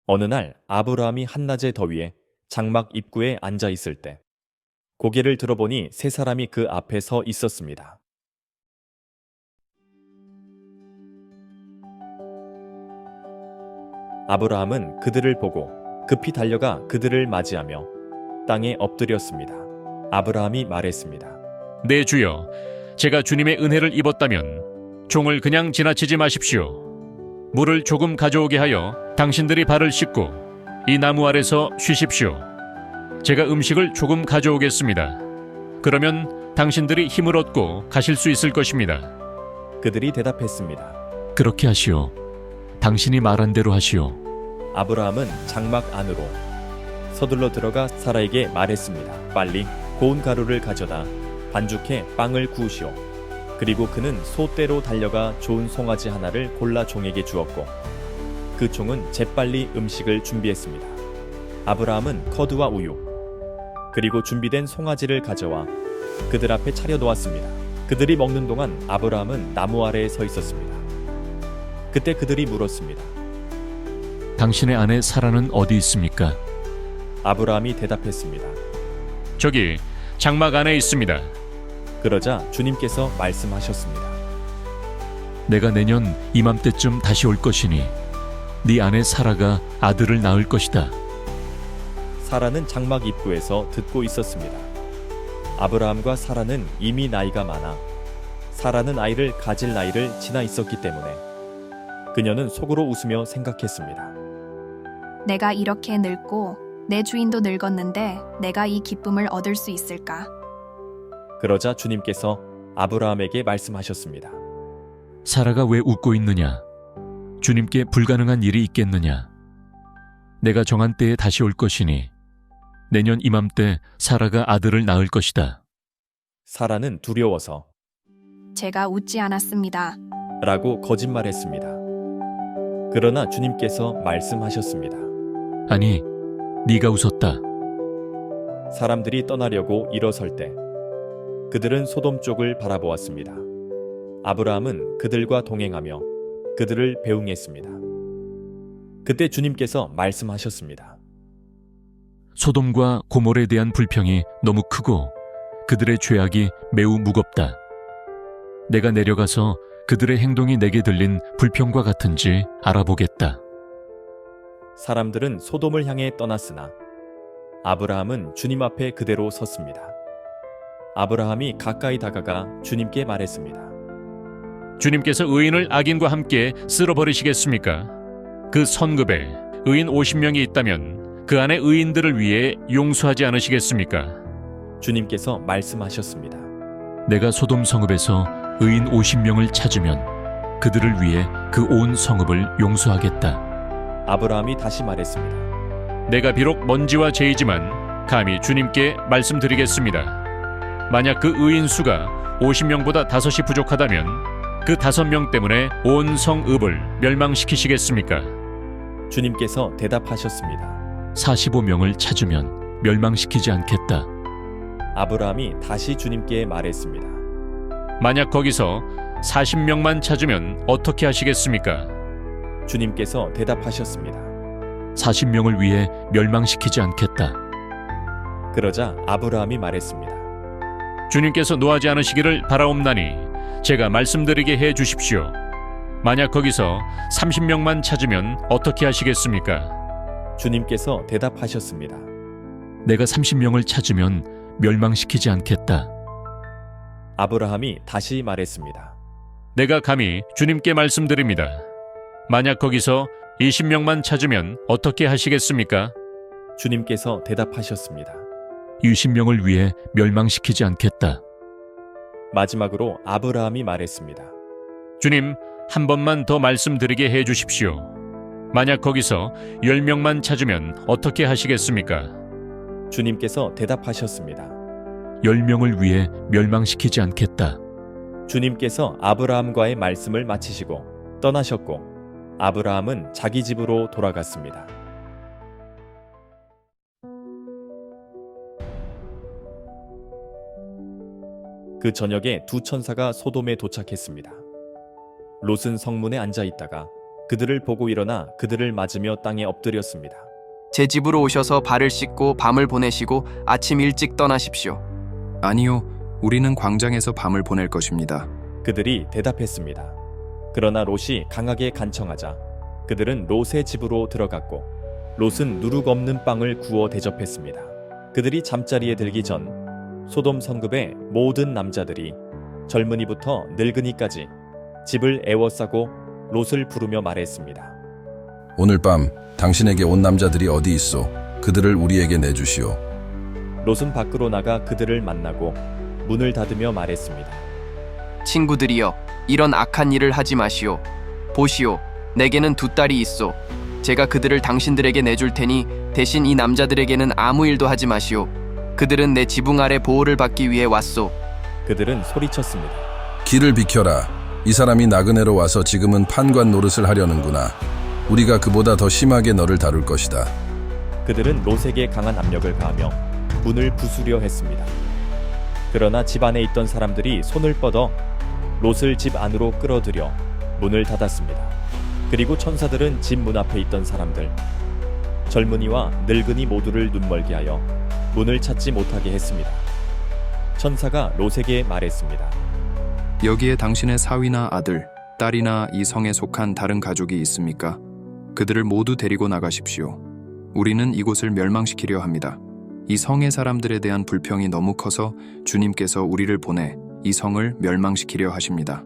어느 날 아브라함이 한낮의 더위에 장막 입구에 앉아 있을 때 고개를 들어보니 세 사람이 그 앞에 서 있었습니다. 아브라함은 그들을 보고 급히 달려가 그들을 맞이하며 땅에 엎드렸습니다. 아브라함이 말했습니다. 네, 주여. 제가 주님의 은혜를 입었다면 종을 그냥 지나치지 마십시오. 물을 조금 가져오게 하여 당신들이 발을 씻고 이 나무 아래서 쉬십시오. 제가 음식을 조금 가져오겠습니다. 그러면 당신들이 힘을 얻고 가실 수 있을 것입니다. 그들이 대답했습니다. 그렇게 하시오. 당신이 말한 대로 하시오. 아브라함은 장막 안으로 서둘러 들어가 사라에게 말했습니다. 빨리 고운 가루를 가져다 반죽해 빵을 구우시오. 그리고 그는 소떼로 달려가 좋은 송아지 하나를 골라 종에게 주었고 그 종은 재빨리 음식을 준비했습니다. 아브라함은 커드와 우유 그리고 준비된 송아지를 가져와 그들 앞에 차려 놓았습니다. 그들이 먹는 동안 아브라함은 나무 아래에 서 있었습니다. 그때 그들이 물었습니다. 당신의 아내 사라는 어디 있습니까? 아브라함이 대답했습니다. 저기 장막 안에 있습니다. 그러자 주님께서 말씀하셨습니다. 내가 내년 이맘때쯤 다시 올 것이니 네 아내 사라가 아들을 낳을 것이다. 사라는 장막 입구에서 듣고 있었습니다. 아브라함과 사라는 이미 나이가 많아 사라는 아이를 가질 나이를 지나 있었기 때문에 그녀는 속으로 웃으며 생각했습니다. 내가 이렇게 늙고 내 주인도 늙었는데 내가 이 기쁨을 얻을 수 있을까? 그러자 주님께서 아브라함에게 말씀하셨습니다. 사라가 왜 웃고 있느냐? 주님께 불가능한 일이 있겠느냐? 내가 정한 때에 다시 올 것이니 내년 이맘때 사라가 아들을 낳을 것이다. 사라는 두려워서 제가 웃지 않았습니다. 라고 거짓말했습니다. 그러나 주님께서 말씀하셨습니다. 아니, 네가 웃었다. 사람들이 떠나려고 일어설 때 그들은 소돔 쪽을 바라보았습니다. 아브라함은 그들과 동행하며 그들을 배웅했습니다. 그때 주님께서 말씀하셨습니다. 소돔과 고몰에 대한 불평이 너무 크고 그들의 죄악이 매우 무겁다. 내가 내려가서 그들의 행동이 내게 들린 불평과 같은지 알아보겠다. 사람들은 소돔을 향해 떠났으나 아브라함은 주님 앞에 그대로 섰습니다. 아브라함이 가까이 다가가 주님께 말했습니다. 주님께서 의인을 악인과 함께 쓸어버리시겠습니까? 그 선급에 의인 50명이 있다면 그 안에 의인들을 위해 용서하지 않으시겠습니까? 주님께서 말씀하셨습니다. 내가 소돔 성읍에서 의인 50명을 찾으면 그들을 위해 그 온 성읍을 용서하겠다. 아브라함이 다시 말했습니다. 내가 비록 먼지와 죄이지만 감히 주님께 말씀드리겠습니다. 만약 그 의인 수가 50명보다 5이 부족하다면 그 5명 때문에 온 성읍을 멸망시키시겠습니까? 주님께서 대답하셨습니다. 45명을 찾으면 멸망시키지 않겠다. 아브라함이 다시 주님께 말했습니다. 만약 거기서 40명만 찾으면 어떻게 하시겠습니까? 주님께서 대답하셨습니다. 40명을 위해 멸망시키지 않겠다. 그러자 아브라함이 말했습니다. 주님께서 노하지 않으시기를 바라옵나니 제가 말씀드리게 해 주십시오. 만약 거기서 30명만 찾으면 어떻게 하시겠습니까? 주님께서 대답하셨습니다. 내가 30명을 찾으면 멸망시키지 않겠다. 아브라함이 다시 말했습니다. 내가 감히 주님께 말씀드립니다. 만약 거기서 20명만 찾으면 어떻게 하시겠습니까? 주님께서 대답하셨습니다. 60명을 위해 멸망시키지 않겠다. 마지막으로 아브라함이 말했습니다. 주님, 한 번만 더 말씀드리게 해 주십시오. 만약 거기서 10명만 찾으면 어떻게 하시겠습니까? 주님께서 대답하셨습니다. 10명을 위해 멸망시키지 않겠다. 주님께서 아브라함과의 말씀을 마치시고 떠나셨고 아브라함은 자기 집으로 돌아갔습니다. 그 저녁에 두 천사가 소돔에 도착했습니다. 롯은 성문에 앉아 있다가 그들을 보고 일어나 그들을 맞으며 땅에 엎드렸습니다. 제 집으로 오셔서 발을 씻고 밤을 보내시고 아침 일찍 떠나십시오. 아니요, 우리는 광장에서 밤을 보낼 것입니다. 그들이 대답했습니다. 그러나 롯이 강하게 간청하자 그들은 롯의 집으로 들어갔고 롯은 누룩 없는 빵을 구워 대접했습니다. 그들이 잠자리에 들기 전 소돔 성읍의 모든 남자들이 젊은이부터 늙은이까지 집을 애워싸고 롯을 부르며 말했습니다. 오늘 밤 당신에게 온 남자들이 어디 있소? 그들을 우리에게 내주시오. 롯은 밖으로 나가 그들을 만나고 문을 닫으며 말했습니다. 친구들이여, 이런 악한 일을 하지 마시오. 보시오, 내게는 두 딸이 있소. 제가 그들을 당신들에게 내줄 테니 대신 이 남자들에게는 아무 일도 하지 마시오. 그들은 내 지붕 아래 보호를 받기 위해 왔소. 그들은 소리쳤습니다. 길을 비켜라. 이 사람이 나그네로 와서 지금은 판관 노릇을 하려는구나. 우리가 그보다 더 심하게 너를 다룰 것이다. 그들은 롯에게 강한 압력을 가하며 문을 부수려 했습니다. 그러나 집 안에 있던 사람들이 손을 뻗어 롯을 집 안으로 끌어들여 문을 닫았습니다. 그리고 천사들은 집 문 앞에 있던 사람들, 젊은이와 늙은이 모두를 눈멀게 하여 문을 찾지 못하게 했습니다. 천사가 롯에게 말했습니다. 여기에 당신의 사위나 아들, 딸이나 이 성에 속한 다른 가족이 있습니까? 그들을 모두 데리고 나가십시오. 우리는 이곳을 멸망시키려 합니다. 이 성의 사람들에 대한 불평이 너무 커서 주님께서 우리를 보내 이 성을 멸망시키려 하십니다.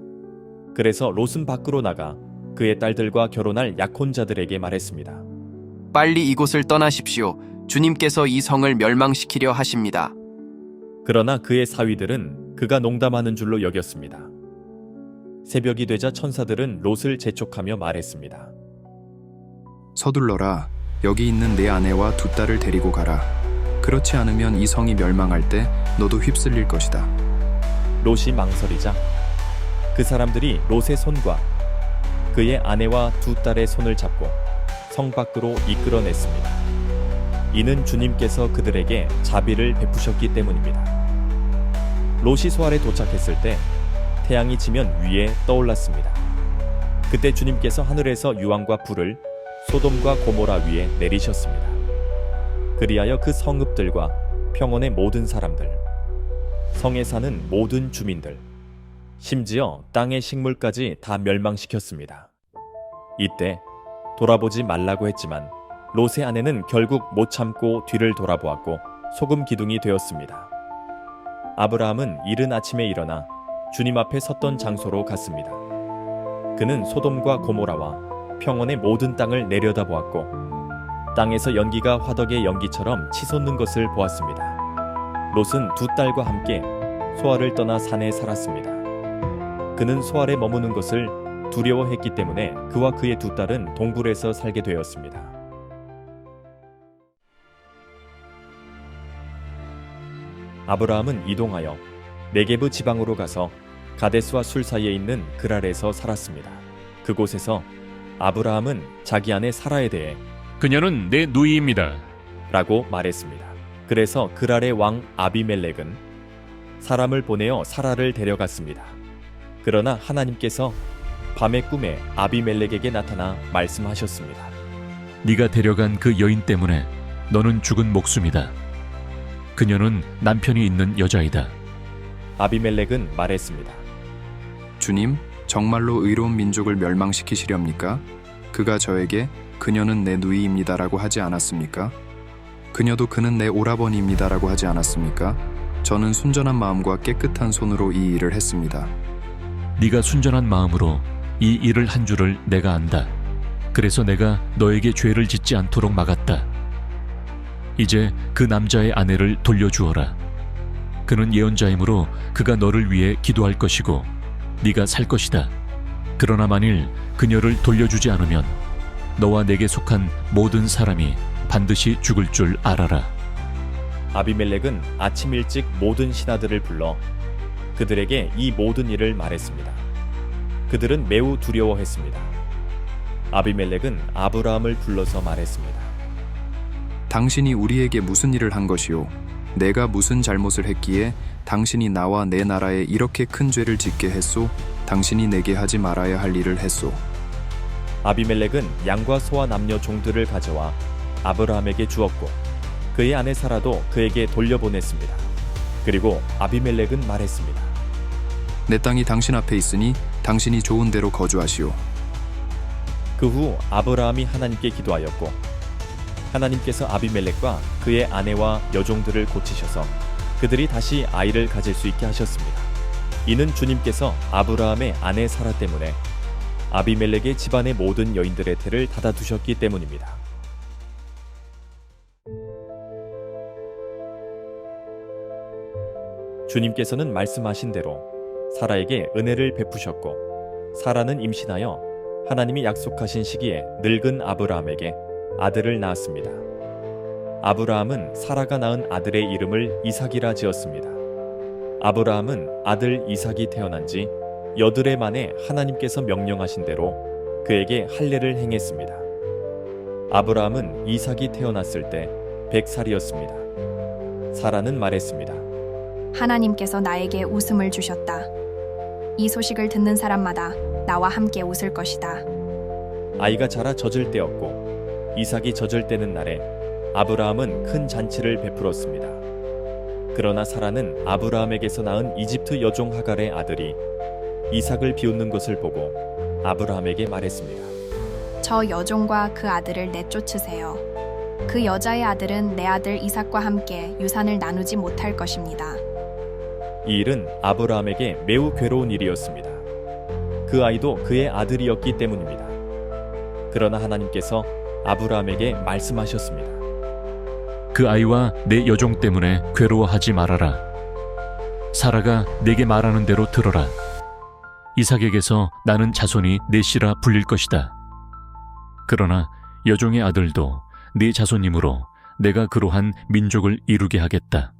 그래서 롯은 밖으로 나가 그의 딸들과 결혼할 약혼자들에게 말했습니다. 빨리 이곳을 떠나십시오. 주님께서 이 성을 멸망시키려 하십니다. 그러나 그의 사위들은 그가 농담하는 줄로 여겼습니다. 새벽이 되자 천사들은 롯을 재촉하며 말했습니다. 서둘러라. 여기 있는 내 아내와 두 딸을 데리고 가라. 그렇지 않으면 이 성이 멸망할 때 너도 휩쓸릴 것이다. 롯이 망설이자 그 사람들이 롯의 손과 그의 아내와 두 딸의 손을 잡고 성 밖으로 이끌어냈습니다. 이는 주님께서 그들에게 자비를 베푸셨기 때문입니다. 롯이 소알에 도착했을 때 태양이 지면 위에 떠올랐습니다. 그때 주님께서 하늘에서 유황과 불을 소돔과 고모라 위에 내리셨습니다. 그리하여 그 성읍들과 평원의 모든 사람들, 성에 사는 모든 주민들, 심지어 땅의 식물까지 다 멸망시켰습니다. 이때 돌아보지 말라고 했지만 롯의 아내는 결국 못 참고 뒤를 돌아보았고 소금 기둥이 되었습니다. 아브라함은 이른 아침에 일어나 주님 앞에 섰던 장소로 갔습니다. 그는 소돔과 고모라와 평원의 모든 땅을 내려다보았고 땅에서 연기가 화덕의 연기처럼 치솟는 것을 보았습니다. 롯은 두 딸과 함께 소알을 떠나 산에 살았습니다. 그는 소알에 머무는 것을 두려워했기 때문에 그와 그의 두 딸은 동굴에서 살게 되었습니다. 아브라함은 이동하여 네게브 지방으로 가서 가데스와 술 사이에 있는 그랄에서 살았습니다. 그곳에서 아브라함은 자기 아내 사라에 대해 그녀는 내 누이입니다. 라고 말했습니다. 그래서 그랄의 왕 아비멜렉은 사람을 보내어 사라를 데려갔습니다. 그러나 하나님께서 밤의 꿈에 아비멜렉에게 나타나 말씀하셨습니다. 네가 데려간 그 여인 때문에 너는 죽은 목숨이다. 그녀는 남편이 있는 여자이다. 아비멜렉은 말했습니다. 주님, 정말로 의로운 민족을 멸망시키시렵니까? 그가 저에게 그녀는 내 누이입니다라고 하지 않았습니까? 그녀도 그는 내 오라버니입니다라고 하지 않았습니까? 저는 순전한 마음과 깨끗한 손으로 이 일을 했습니다. 네가 순전한 마음으로 이 일을 한 줄을 내가 안다. 그래서 내가 너에게 죄를 짓지 않도록 막았다. 이제 그 남자의 아내를 돌려주어라. 그는 예언자이므로 그가 너를 위해 기도할 것이고 네가 살 것이다. 그러나 만일 그녀를 돌려주지 않으면 너와 내게 속한 모든 사람이 반드시 죽을 줄 알아라. 아비멜렉은 아침 일찍 모든 신하들을 불러 그들에게 이 모든 일을 말했습니다. 그들은 매우 두려워했습니다. 아비멜렉은 아브라함을 불러서 말했습니다. 당신이 우리에게 무슨 일을 한 것이오? 내가 무슨 잘못을 했기에 당신이 나와 내 나라에 이렇게 큰 죄를 짓게 했소? 당신이 내게 하지 말아야 할 일을 했소. 아비멜렉은 양과 소와 남녀 종들을 가져와 아브라함에게 주었고 그의 아내 사라도 그에게 돌려보냈습니다. 그리고 아비멜렉은 말했습니다. 내 땅이 당신 앞에 있으니 당신이 좋은 대로 거주하시오. 그 후 아브라함이 하나님께 기도하였고 하나님께서 아비멜렉과 그의 아내와 여종들을 고치셔서 그들이 다시 아이를 가질 수 있게 하셨습니다. 이는 주님께서 아브라함의 아내 사라 때문에 아비멜렉의 집안의 모든 여인들의 태를 닫아두셨기 때문입니다. 주님께서는 말씀하신 대로 사라에게 은혜를 베푸셨고 사라는 임신하여 하나님이 약속하신 시기에 늙은 아브라함에게 아들을 낳았습니다. 아브라함은 사라가 낳은 아들의 이름을 이삭이라 지었습니다. 아브라함은 아들 이삭이 태어난 지 여드레 만에 하나님께서 명령하신 대로 그에게 할례를 행했습니다. 아브라함은 이삭이 태어났을 때 100살이었습니다. 사라는 말했습니다. 하나님께서 나에게 웃음을 주셨다. 이 소식을 듣는 사람마다 나와 함께 웃을 것이다. 아이가 자라 젖을 때였고 이삭이 젖을 때는 날에 아브라함은 큰 잔치를 베풀었습니다. 그러나 사라는 아브라함에게서 낳은 이집트 여종 하갈의 아들이 이삭을 비웃는 것을 보고 아브라함에게 말했습니다. 저 여종과 그 아들을 내쫓으세요. 그 여자의 아들은 내 아들 이삭과 함께 유산을 나누지 못할 것입니다. 이 일은 아브라함에게 매우 괴로운 일이었습니다. 그 아이도 그의 아들이었기 때문입니다. 그러나 하나님께서 아브라함에게 말씀하셨습니다. 그 아이와 내 여종 때문에 괴로워하지 말아라. 사라가 내게 말하는 대로 들어라. 이삭에게서 나는 자손이 내 씨라 불릴 것이다. 그러나 여종의 아들도 네 자손이므로 내가 그러한 민족을 이루게 하겠다.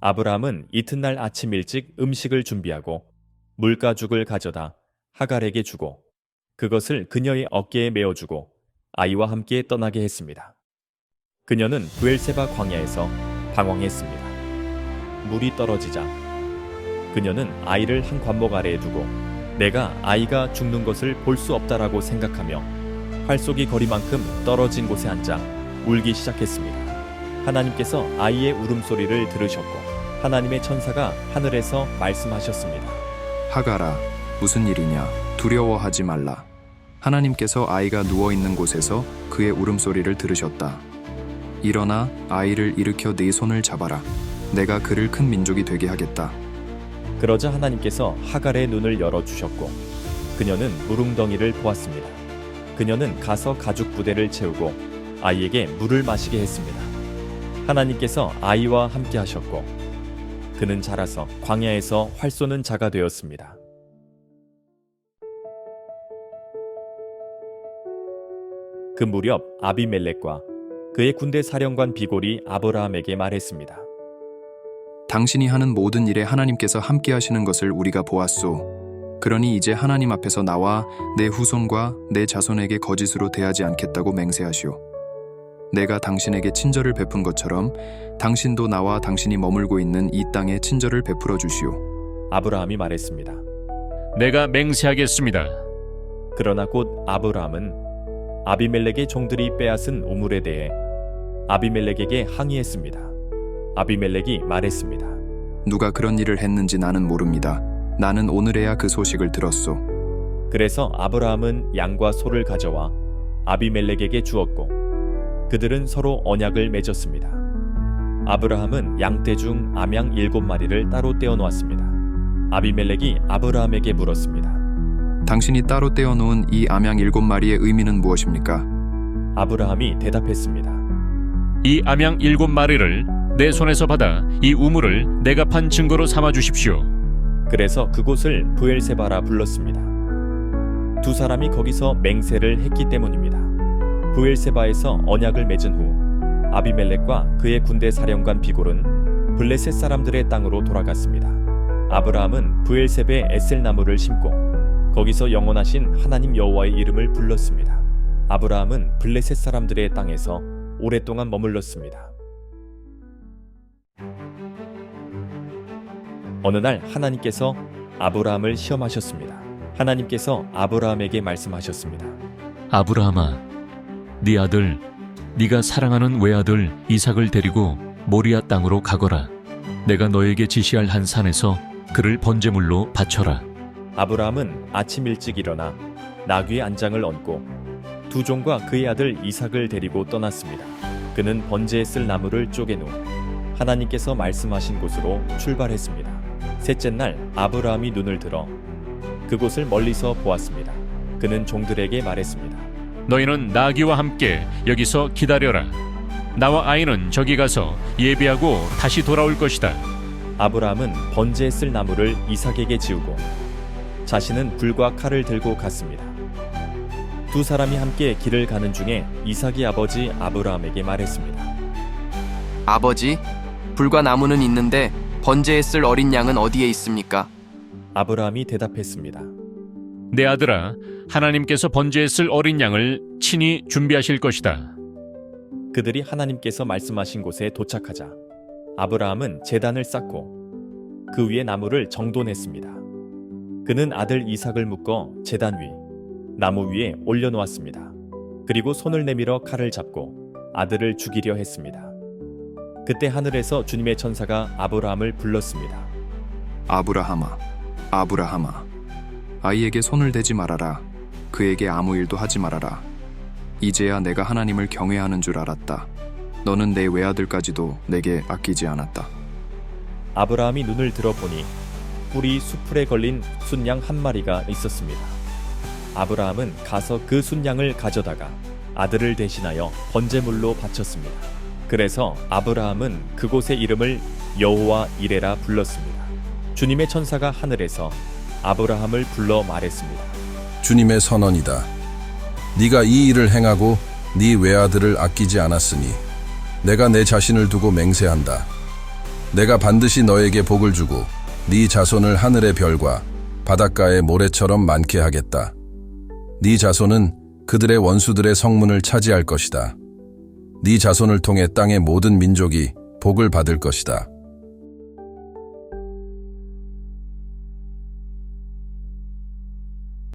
아브라함은 이튿날 아침 일찍 음식을 준비하고 물가죽을 가져다 하갈에게 주고 그것을 그녀의 어깨에 메어주고 아이와 함께 떠나게 했습니다. 그녀는 부엘세바 광야에서 방황했습니다. 물이 떨어지자 그녀는 아이를 한 관목 아래에 두고 내가 아이가 죽는 것을 볼 수 없다라고 생각하며 활쏘기 거리만큼 떨어진 곳에 앉아 울기 시작했습니다. 하나님께서 아이의 울음소리를 들으셨고 하나님의 천사가 하늘에서 말씀하셨습니다. 하갈아, 무슨 일이냐? 두려워하지 말라. 하나님께서 아이가 누워있는 곳에서 그의 울음소리를 들으셨다. 일어나 아이를 일으켜 네 손을 잡아라. 내가 그를 큰 민족이 되게 하겠다. 그러자 하나님께서 하갈의 눈을 열어주셨고 그녀는 무릉덩이를 보았습니다. 그녀는 가서 가죽 부대를 채우고 아이에게 물을 마시게 했습니다. 하나님께서 아이와 함께 하셨고 그는 자라서 광야에서 활 쏘는 자가 되었습니다. 그 무렵 아비멜렉과 그의 군대 사령관 비골이 아브라함에게 말했습니다. 당신이 하는 모든 일에 하나님께서 함께 하시는 것을 우리가 보았소. 그러니 이제 하나님 앞에서 나와 내 후손과 내 자손에게 거짓으로 대하지 않겠다고 맹세하시오. 내가 당신에게 친절을 베푼 것처럼 당신도 나와 당신이 머물고 있는 이 땅에 친절을 베풀어 주시오. 아브라함이 말했습니다. 내가 맹세하겠습니다. 그러나 곧 아브라함은 아비멜렉의 종들이 빼앗은 우물에 대해 아비멜렉에게 항의했습니다. 아비멜렉이 말했습니다. 누가 그런 일을 했는지 나는 모릅니다. 나는 오늘에야 그 소식을 들었소. 그래서 아브라함은 양과 소를 가져와 아비멜렉에게 주었고 그들은 서로 언약을 맺었습니다. 아브라함은 양떼 중 암양 7마리를 따로 떼어 놓았습니다. 아비멜렉이 아브라함에게 물었습니다. 당신이 따로 떼어놓은 이 암양 7마리의 의미는 무엇입니까? 아브라함이 대답했습니다. 이 암양 7마리를 내 손에서 받아 이 우물을 내가 판 증거로 삼아 주십시오. 그래서 그곳을 부엘세바라 불렀습니다. 두 사람이 거기서 맹세를 했기 때문입니다. 부엘세바에서 언약을 맺은 후 아비멜렉과 그의 군대 사령관 비골은 블레셋 사람들의 땅으로 돌아갔습니다. 아브라함은 부엘세베 에셀나무를 심고 거기서 영원하신 하나님 여호와의 이름을 불렀습니다. 아브라함은 블레셋 사람들의 땅에서 오랫동안 머물렀습니다. 어느 날 하나님께서 아브라함을 시험하셨습니다. 하나님께서 아브라함에게 말씀하셨습니다. 아브라함아, 네 아들, 네가 사랑하는 외아들 이삭을 데리고 모리아 땅으로 가거라. 내가 너에게 지시할 한 산에서 그를 번제물로 바쳐라. 아브라함은 아침 일찍 일어나 나귀의 안장을 얹고 두 종과 그의 아들 이삭을 데리고 떠났습니다. 그는 번제에 쓸 나무를 쪼갠 후 하나님께서 말씀하신 곳으로 출발했습니다. 셋째 날 아브라함이 눈을 들어 그곳을 멀리서 보았습니다. 그는 종들에게 말했습니다. 너희는 나귀와 함께 여기서 기다려라. 나와 아이는 저기 가서 예배하고 다시 돌아올 것이다. 아브라함은 번제에 쓸 나무를 이삭에게 지우고 자신은 불과 칼을 들고 갔습니다. 두 사람이 함께 길을 가는 중에 이삭이 아버지 아브라함에게 말했습니다. 아버지, 불과 나무는 있는데 번제에 쓸 어린 양은 어디에 있습니까? 아브라함이 대답했습니다. 내 아들아, 하나님께서 번제에 쓸 어린 양을 친히 준비하실 것이다. 그들이 하나님께서 말씀하신 곳에 도착하자 아브라함은 제단을 쌓고 그 위에 나무를 정돈했습니다. 그는 아들 이삭을 묶어 제단 위 나무 위에 올려놓았습니다. 그리고 손을 내밀어 칼을 잡고 아들을 죽이려 했습니다. 그때 하늘에서 주님의 천사가 아브라함을 불렀습니다. 아브라함아, 아브라함아, 아이에게 손을 대지 말아라. 그에게 아무 일도 하지 말아라. 이제야 내가 하나님을 경외하는 줄 알았다. 너는 내 외아들까지도 내게 아끼지 않았다. 아브라함이 눈을 들어보니 뿔이 수풀에 걸린 순양 한 마리가 있었습니다. 아브라함은 가서 그 순양을 가져다가 아들을 대신하여 번제물로 바쳤습니다. 그래서 아브라함은 그곳의 이름을 여호와 이레라 불렀습니다. 주님의 천사가 하늘에서 아브라함을 불러 말했습니다. 주님의 선언이다. 네가 이 일을 행하고 네 외아들을 아끼지 않았으니 내가 내 자신을 두고 맹세한다. 내가 반드시 너에게 복을 주고 네 자손을 하늘의 별과 바닷가의 모래처럼 많게 하겠다. 네 자손은 그들의 원수들의 성문을 차지할 것이다. 네 자손을 통해 땅의 모든 민족이 복을 받을 것이다.